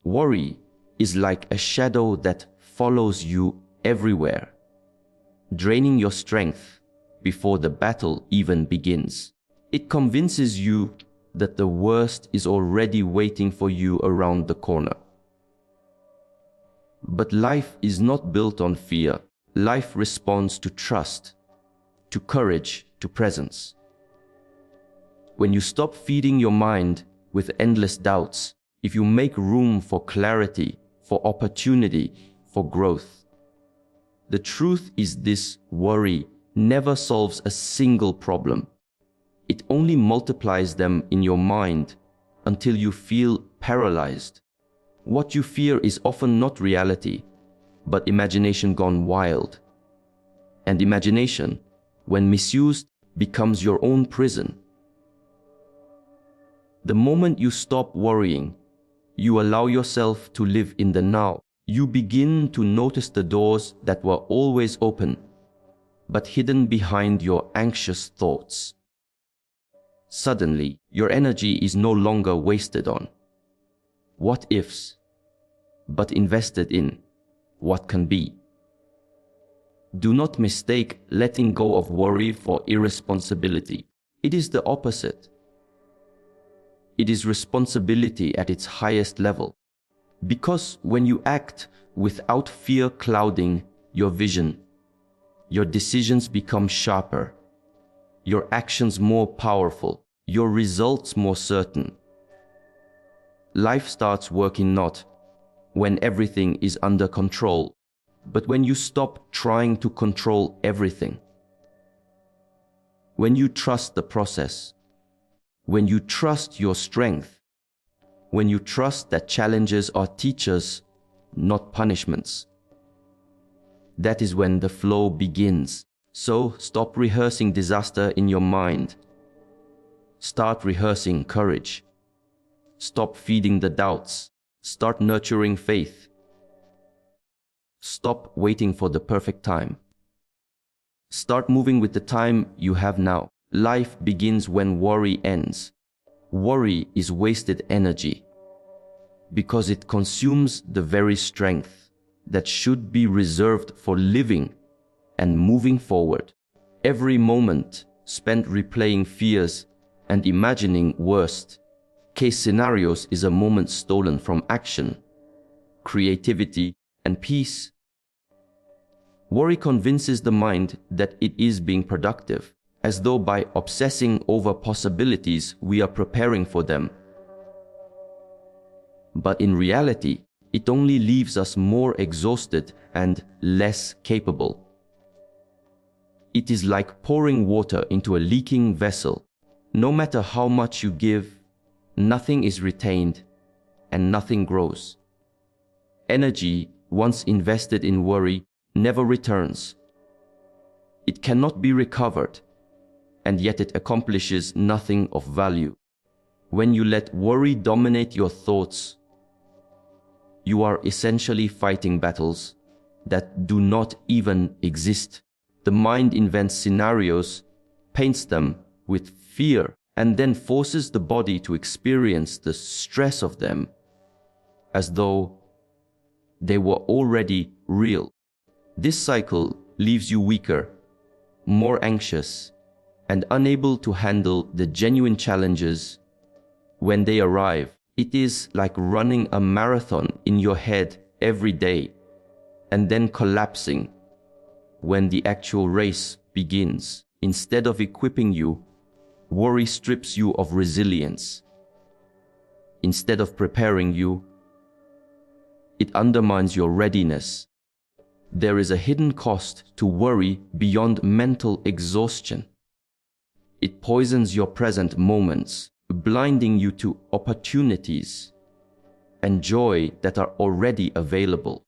Worry is like a shadow that follows you everywhere, draining your strength before the battle even begins. It convinces you that the worst is already waiting for you around the corner. But life is not built on fear. Life responds to trust, to courage, to presence. When you stop feeding your mind with endless doubts, if you make room for clarity, for opportunity, for growth. The truth is this: worry never solves a single problem. It only multiplies them in your mind until you feel paralyzed. What you fear is often not reality, but imagination gone wild. And imagination, when misused, becomes your own prison. The moment you stop worrying, you allow yourself to live in the now. You begin to notice the doors that were always open, but hidden behind your anxious thoughts. Suddenly, your energy is no longer wasted on what ifs, but invested in what can be. Do not mistake letting go of worry for irresponsibility. It is the opposite. It is responsibility at its highest level. Because when you act without fear clouding your vision, your decisions become sharper, your actions more powerful, your results more certain. Life starts working not when everything is under control, but when you stop trying to control everything. When you trust the process, when you trust your strength, when you trust that challenges are teachers, not punishments. That is when the flow begins. So stop rehearsing disaster in your mind. Start rehearsing courage. Stop feeding the doubts. Start nurturing faith. Stop waiting for the perfect time. Start moving with the time you have now. Life begins when worry ends. Worry is wasted energy because it consumes the very strength that should be reserved for living and moving forward. Every moment spent replaying fears and imagining worst-case scenarios is a moment stolen from action, creativity, and peace. Worry convinces the mind that it is being productive, as though by obsessing over possibilities we are preparing for them. But in reality, it only leaves us more exhausted and less capable. It is like pouring water into a leaking vessel. No matter how much you give, nothing is retained and nothing grows. Energy, once invested in worry, never returns. It cannot be recovered, and yet it accomplishes nothing of value. When you let worry dominate your thoughts, you are essentially fighting battles that do not even exist. The mind invents scenarios, paints them with fear, and then forces the body to experience the stress of them as though they were already real. This cycle leaves you weaker, more anxious, and unable to handle the genuine challenges when they arrive. It is like running a marathon in your head every day and then collapsing when the actual race begins. Instead of equipping you, worry strips you of resilience. Instead of preparing you, it undermines your readiness. There is a hidden cost to worry beyond mental exhaustion. It poisons your present moments, blinding you to opportunities and joy that are already available,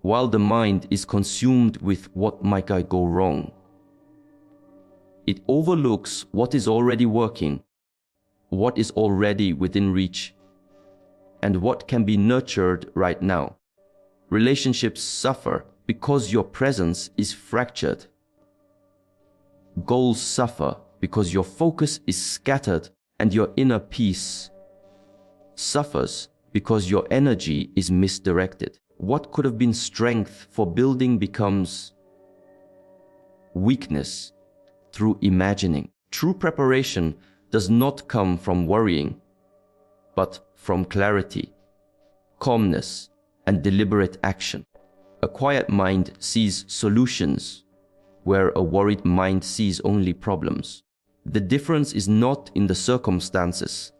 while the mind is consumed with what might go wrong. It overlooks what is already working, what is already within reach, and what can be nurtured right now. Relationships suffer because your presence is fractured. Goals suffer because your focus is scattered, and your inner peace suffers because your energy is misdirected. What could have been strength for building becomes weakness through imagining. True preparation does not come from worrying, but from clarity, calmness, and deliberate action. A quiet mind sees solutions, where a worried mind sees only problems. The difference is not in the circumstances,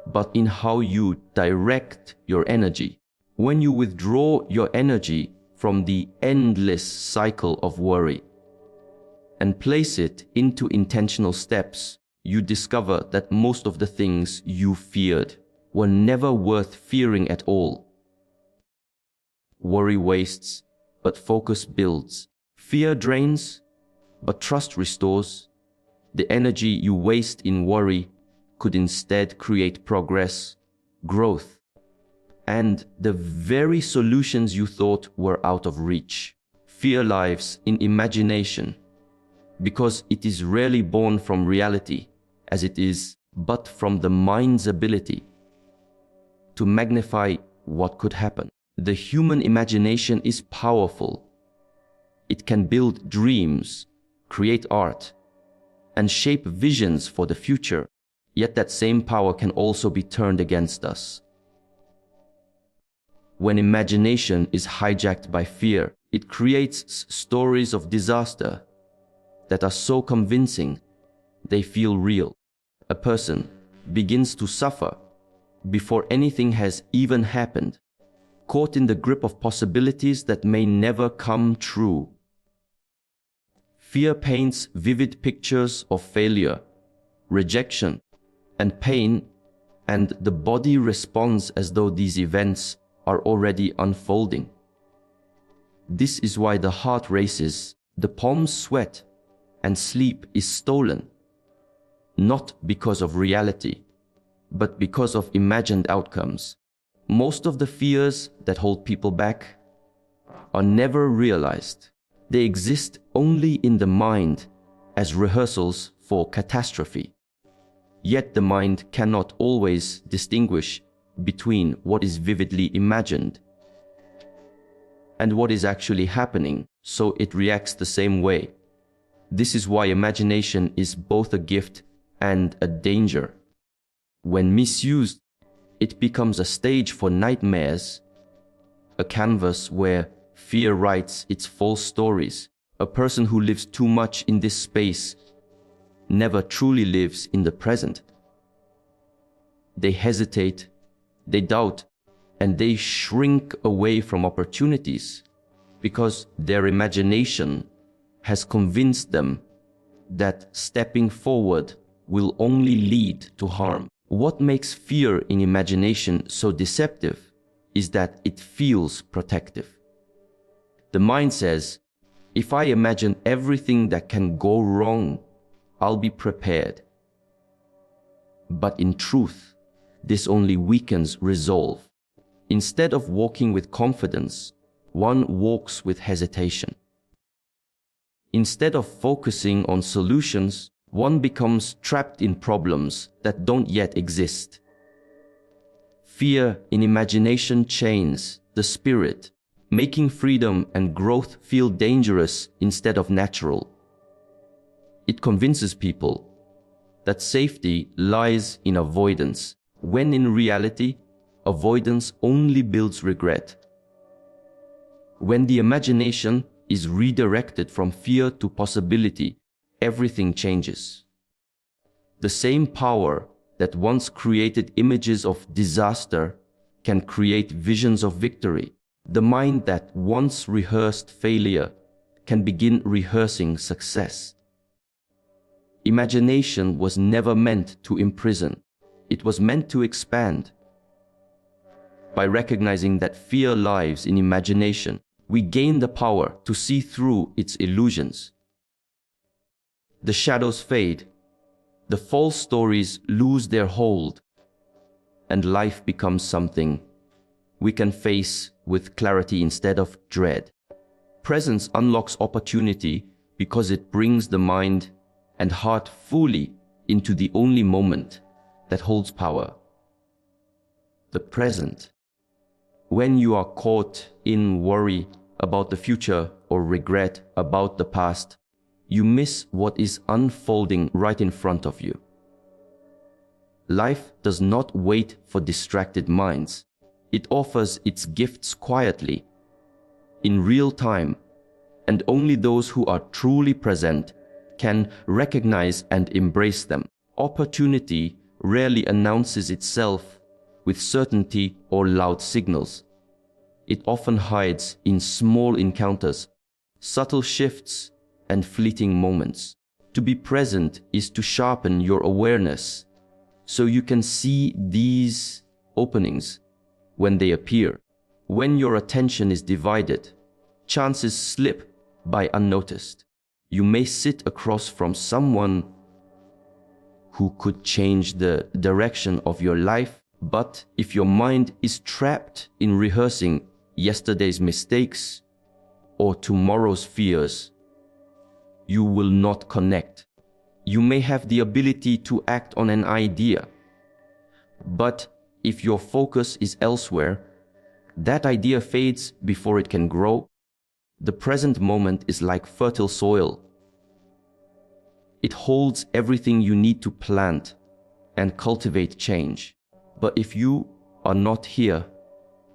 but in how you direct your energy. When you withdraw your energy from the endless cycle of worry and place it into intentional steps, you discover that most of the things you feared were never worth fearing at all. Worry wastes, but focus builds. Fear drains, but trust restores. The energy you waste in worry could instead create progress, growth, and the very solutions you thought were out of reach. Fear lives in imagination, because it is rarely born from reality, as it is but from the mind's ability to magnify what could happen. The human imagination is powerful. It can build dreams, create art, and shape visions for the future, yet that same power can also be turned against us. When imagination is hijacked by fear, it creates stories of disaster that are so convincing they feel real. A person begins to suffer before anything has even happened, caught in the grip of possibilities that may never come true. Fear paints vivid pictures of failure, rejection, and pain, and the body responds as though these events are already unfolding. This is why the heart races, the palms sweat, and sleep is stolen, not because of reality, but because of imagined outcomes. Most of the fears that hold people back are never realized. They exist only in the mind as rehearsals for catastrophe. Yet the mind cannot always distinguish between what is vividly imagined and what is actually happening, so it reacts the same way. This is why imagination is both a gift and a danger. When misused, it becomes a stage for nightmares, a canvas where fear writes its false stories. A person who lives too much in this space never truly lives in the present. They hesitate, they doubt, and they shrink away from opportunities because their imagination has convinced them that stepping forward will only lead to harm. What makes fear in imagination so deceptive is that it feels protective. The mind says, if I imagine everything that can go wrong, I'll be prepared. But in truth, this only weakens resolve. Instead of walking with confidence, one walks with hesitation. Instead of focusing on solutions, one becomes trapped in problems that don't yet exist. Fear in imagination chains the spirit, making freedom and growth feel dangerous instead of natural. It convinces people that safety lies in avoidance, when in reality, avoidance only builds regret. When the imagination is redirected from fear to possibility, everything changes. The same power that once created images of disaster can create visions of victory. The mind that once rehearsed failure can begin rehearsing success. Imagination was never meant to imprison. It was meant to expand. By recognizing that fear lives in imagination, we gain the power to see through its illusions. The shadows fade, the false stories lose their hold, and life becomes something we can face with clarity instead of dread. Presence unlocks opportunity because it brings the mind and heart fully into the only moment that holds power. the present. When you are caught in worry about the future or regret about the past, you miss what is unfolding right in front of you. Life does not wait for distracted minds. It offers its gifts quietly, in real time, and only those who are truly present can recognize and embrace them. Opportunity rarely announces itself with certainty or loud signals. It often hides in small encounters, subtle shifts, and fleeting moments. To be present is to sharpen your awareness so you can see these openings when they appear. When your attention is divided, chances slip by unnoticed. You may sit across from someone who could change the direction of your life, but if your mind is trapped in rehearsing yesterday's mistakes or tomorrow's fears, you will not connect. You may have the ability to act on an idea, but if your focus is elsewhere, that idea fades before it can grow. The present moment is like fertile soil. It holds everything you need to plant and cultivate change. But if you are not here,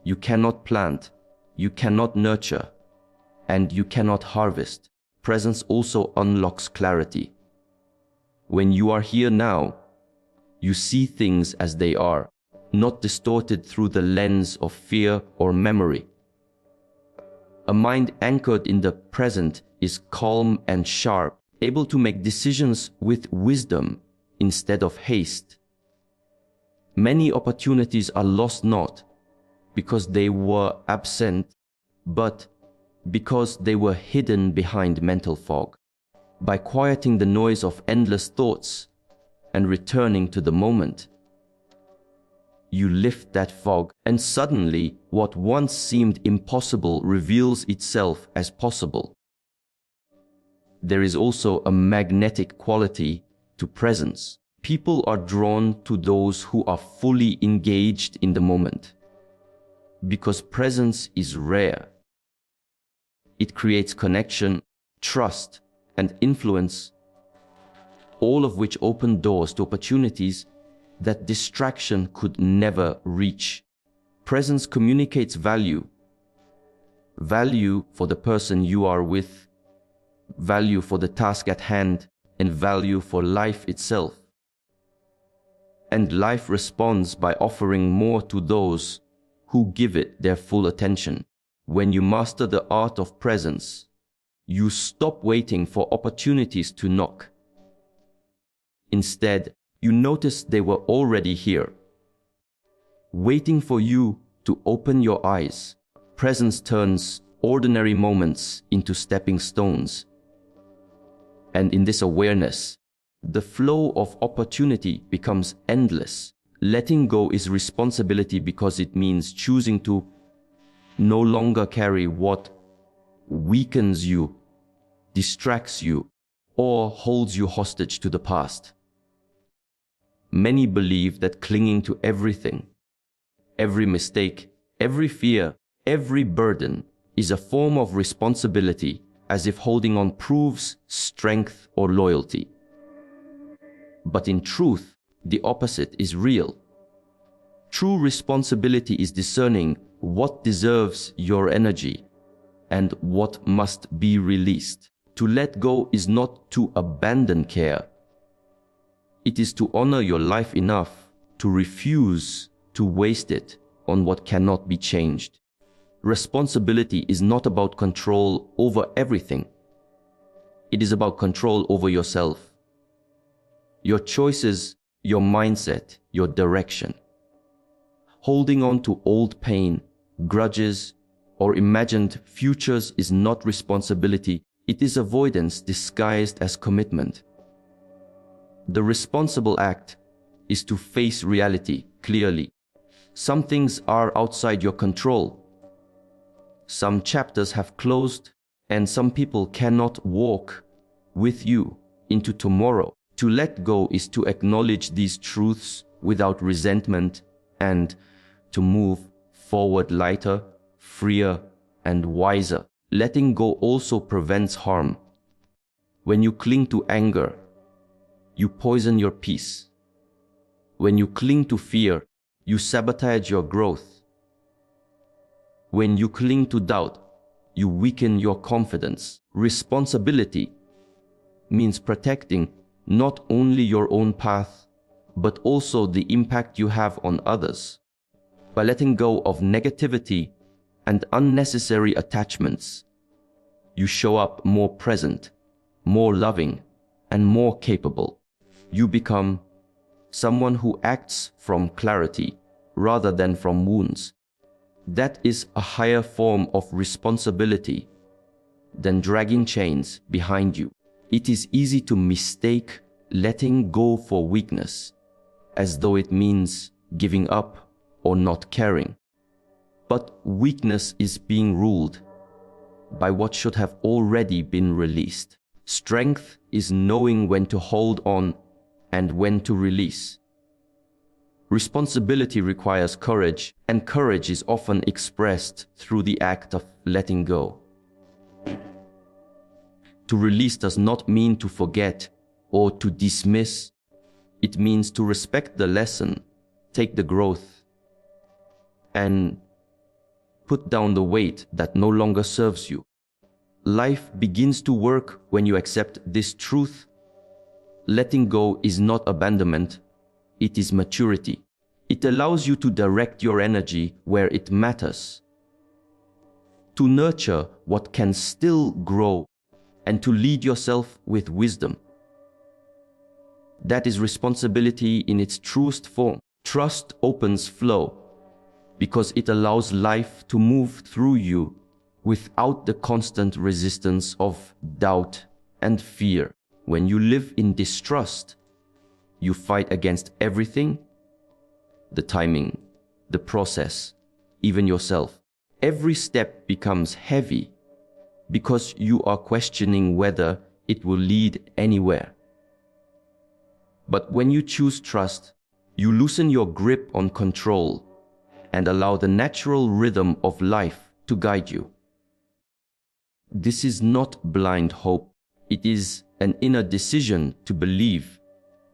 you cannot plant, you cannot nurture, and you cannot harvest. Presence also unlocks clarity. When you are here now, you see things as they are, not distorted through the lens of fear or memory. A mind anchored in the present is calm and sharp, able to make decisions with wisdom instead of haste. Many opportunities are lost not because they were absent, but because they were hidden behind mental fog. By quieting the noise of endless thoughts and returning to the moment, you lift that fog, and suddenly what once seemed impossible reveals itself as possible. There is also a magnetic quality to presence. People are drawn to those who are fully engaged in the moment, because presence is rare. It creates connection, trust, and influence, all of which open doors to opportunities that distraction could never reach. Presence communicates value. Value for the person you are with, value for the task at hand, and value for life itself. And life responds by offering more to those who give it their full attention. When you master the art of presence, you stop waiting for opportunities to knock. Instead, you notice they were already here, waiting for you to open your eyes. Presence turns ordinary moments into stepping stones. And in this awareness, the flow of opportunity becomes endless. Letting go is responsibility because it means choosing to no longer carry what weakens you, distracts you, or holds you hostage to the past. Many believe that clinging to everything, every mistake, every fear, every burden is a form of responsibility, as if holding on proves strength or loyalty. But in truth, the opposite is real. True responsibility is discerning what deserves your energy and what must be released. To let go is not to abandon care. It is to honor your life enough to refuse to waste it on what cannot be changed. Responsibility is not about control over everything. It is about control over yourself, your choices, your mindset, your direction. Holding on to old pain, grudges, or imagined futures is not responsibility. It is avoidance disguised as commitment. The responsible act is to face reality clearly. Some things are outside your control. Some chapters have closed, and some people cannot walk with you into tomorrow. To let go is to acknowledge these truths without resentment and to move forward lighter, freer, and wiser. Letting go also prevents harm. When you cling to anger, you poison your peace. When you cling to fear, you sabotage your growth. When you cling to doubt, you weaken your confidence. Responsibility means protecting not only your own path, but also the impact you have on others. By letting go of negativity and unnecessary attachments, you show up more present, more loving, and more capable. You become someone who acts from clarity rather than from wounds. That is a higher form of responsibility than dragging chains behind you. It is easy to mistake letting go for weakness, as though it means giving up or not caring. But weakness is being ruled by what should have already been released. Strength is knowing when to hold on and when to release. Responsibility requires courage, and courage is often expressed through the act of letting go. To release does not mean to forget or to dismiss. It means to respect the lesson, take the growth, and put down the weight that no longer serves you. Life begins to work when you accept this truth. Letting go is not abandonment, it is maturity. It allows you to direct your energy where it matters, to nurture what can still grow, and to lead yourself with wisdom. That is responsibility in its truest form. Trust opens flow because it allows life to move through you without the constant resistance of doubt and fear. When you live in distrust, you fight against everything: the timing, the process, even yourself. Every step becomes heavy because you are questioning whether it will lead anywhere. But when you choose trust, you loosen your grip on control and allow the natural rhythm of life to guide you. This is not blind hope. It is an inner decision to believe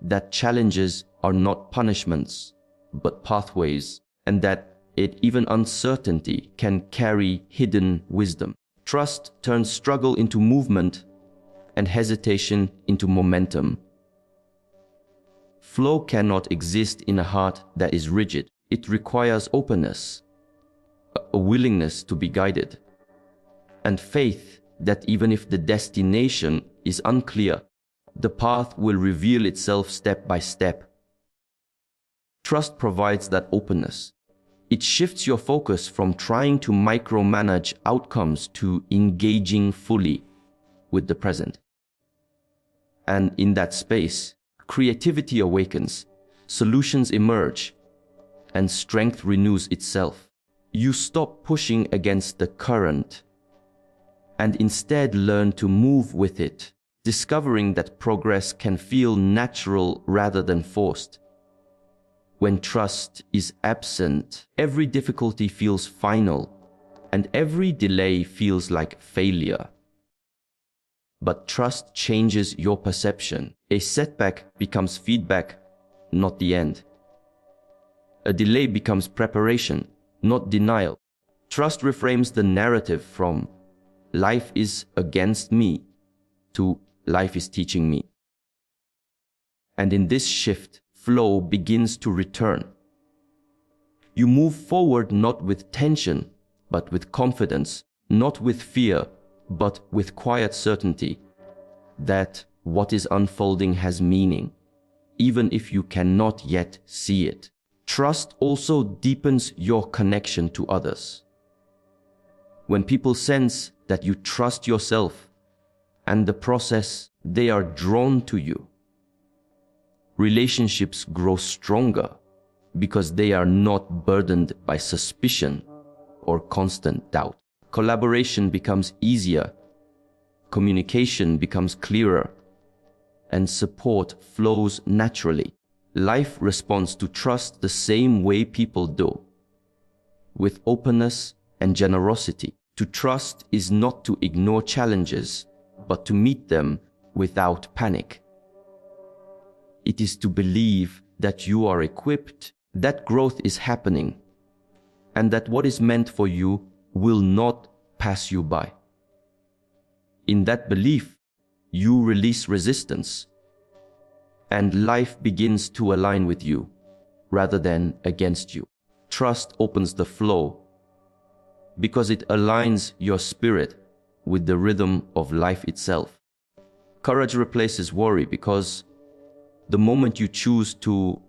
that challenges are not punishments, but pathways, and that even uncertainty can carry hidden wisdom. Trust turns struggle into movement and hesitation into momentum. Flow cannot exist in a heart that is rigid. It requires openness, a willingness to be guided, and faith that even if the destination is unclear, the path will reveal itself step by step. Trust provides that openness. It shifts your focus from trying to micromanage outcomes to engaging fully with the present. And in that space, creativity awakens, solutions emerge, and strength renews itself. You stop pushing against the current and instead learn to move with it, discovering that progress can feel natural rather than forced. When trust is absent, every difficulty feels final, and every delay feels like failure. But trust changes your perception. A setback becomes feedback, not the end. A delay becomes preparation, not denial. Trust reframes the narrative from "life is against me" to "life is teaching me." And in this shift, flow begins to return. You move forward not with tension, but with confidence, not with fear, but with quiet certainty that what is unfolding has meaning, even if you cannot yet see it. Trust also deepens your connection to others. When people sense that you trust yourself and the process, they are drawn to you. Relationships grow stronger because they are not burdened by suspicion or constant doubt. Collaboration becomes easier, communication becomes clearer, and support flows naturally. Life responds to trust the same way people do. with openness and generosity. To trust is not to ignore challenges, but to meet them without panic. It is to believe that you are equipped, that growth is happening, and that what is meant for you will not pass you by. In that belief, you release resistance, and life begins to align with you rather than against you. Trust opens the flow because it aligns your spirit with the rhythm of life itself. Courage replaces worry because the moment you choose to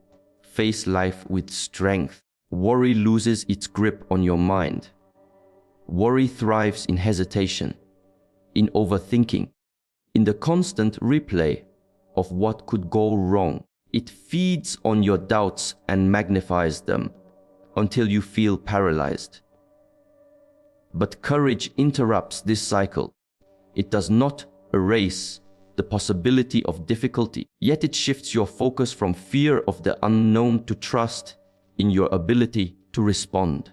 face life with strength, worry loses its grip on your mind. Worry thrives in hesitation, in overthinking, in the constant replay of what could go wrong. It feeds on your doubts and magnifies them until you feel paralyzed. But courage interrupts this cycle. It does not erase the possibility of difficulty, yet it shifts your focus from fear of the unknown to trust in your ability to respond.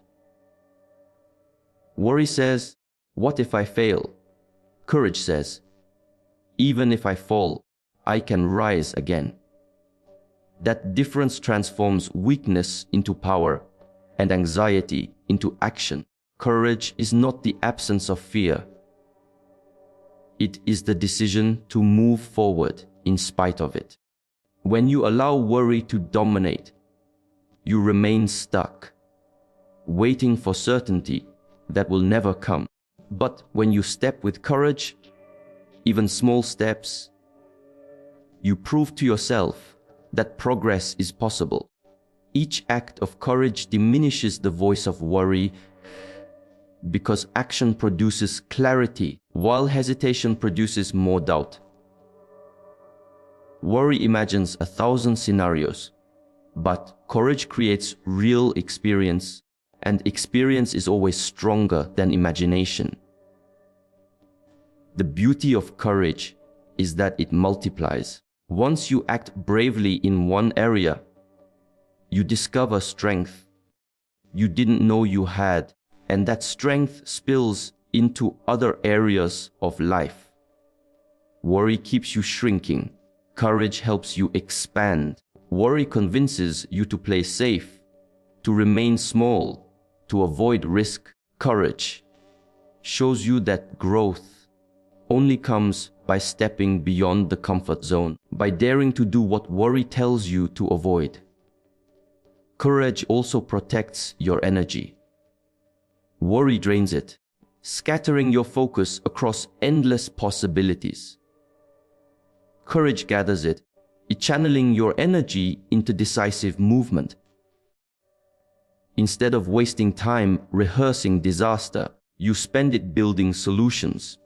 Worry says, "What if I fail?" Courage says, "Even if I fall, I can rise again." That difference transforms weakness into power and anxiety into action. Courage is not the absence of fear. It is the decision to move forward in spite of it. When you allow worry to dominate, you remain stuck, waiting for certainty that will never come. But when you step with courage, even small steps, you prove to yourself that progress is possible. Each act of courage diminishes the voice of worry because action produces clarity, while hesitation produces more doubt. Worry imagines 1,000 scenarios, but courage creates real experience, and experience is always stronger than imagination. The beauty of courage is that it multiplies. Once you act bravely in one area, you discover strength you didn't know you had, and that strength spills into other areas of life. Worry keeps you shrinking. Courage helps you expand. Worry convinces you to play safe, to remain small, to avoid risk. Courage shows you that growth only comes by stepping beyond the comfort zone, by daring to do what worry tells you to avoid. Courage also protects your energy. Worry drains it, scattering your focus across endless possibilities. Courage gathers it, channeling your energy into decisive movement. Instead of wasting time rehearsing disaster, you spend it building solutions.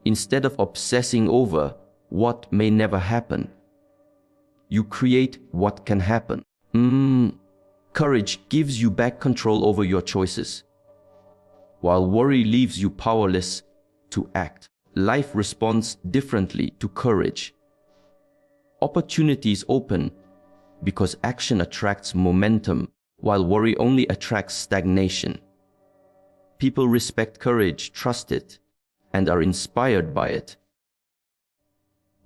Instead of obsessing over what may never happen, you create what can happen. Courage gives you back control over your choices, while worry leaves you powerless to act. Life responds differently to courage. Opportunities open because action attracts momentum, while worry only attracts stagnation. People respect courage, trust it, and are inspired by it.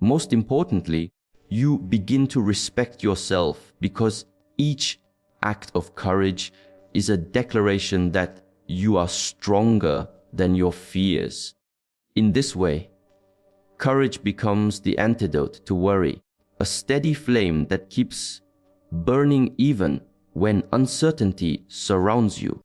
Most importantly, you begin to respect yourself because each act of courage is a declaration that you are stronger than your fears. In this way, courage becomes the antidote to worry, a steady flame that keeps burning even when uncertainty surrounds you.